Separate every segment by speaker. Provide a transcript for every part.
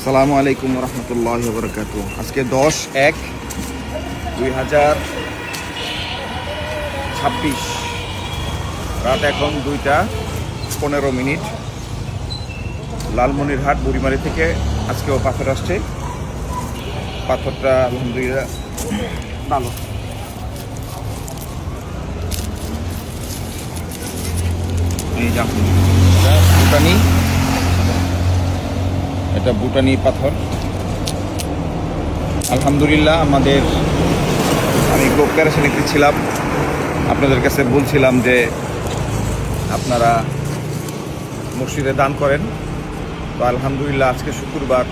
Speaker 1: আসসালামু আলাইকুম রহমতুল্লাহ বরকাত। আজকে 10/1/2026 রাত এখন 2:15। লালমনিরহাট বুড়িমারি থেকে আজকেও পাথর আসছে। পাথরটা আলহামদুলিল্লাহ ভালো। এই দেখুন ভুটানি, এটা ভুটানি পাথর। আলহামদুলিল্লাহ আমি গ্রুপ ক্যারাশানিতে ছিলাম, আপনাদের কাছে বলছিলাম যে আপনারা মসজিদে দান করেন। তো আলহামদুলিল্লাহ আজকে শুক্রবার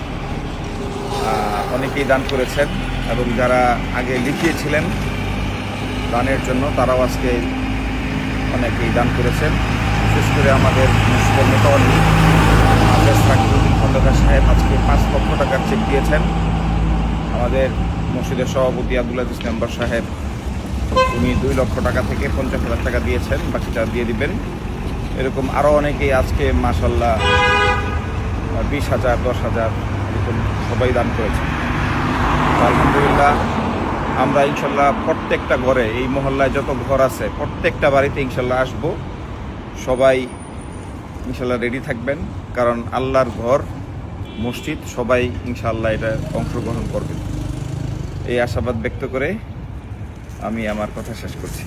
Speaker 1: অনেকেই দান করেছেন এবং যারা আগে লিখিয়েছিলেন দানের জন্য তারাও আজকে অনেকেই দান করেছেন। বিশেষ করে আমাদের মসজিদের মোতাবল্লি খন্দকার সাহেব আজকে 5 লক্ষ টাকার চেক দিয়েছেন। আমাদের মসজিদের সভাপতি আব্দুল আজিজ মেম্বার সাহেব উনি 2 লক্ষ টাকা থেকে 50,000 টাকা দিয়েছেন, বাকিটা দিয়ে দিবেন। এরকম আরও অনেকেই আজকে মাশাল্লাহ 20,000 10,000 এরকম সবাই দান করেছেন। আলহামদুলিল্লাহ আমরা ইনশাল্লাহ প্রত্যেকটা ঘরে, এই মহল্লায় যত ঘর আছে প্রত্যেকটা বাড়িতে ইনশাল্লাহ আসবো। সবাই ইনশাল্লাহ রেডি থাকবেন, কারণ আল্লাহর ঘর মসজিদ, সবাই ইনশাআল্লাহ এটা অংশগ্রহণ করবেন। এই আশাবাদ ব্যক্ত করে আমি আমার কথা শেষ করছি।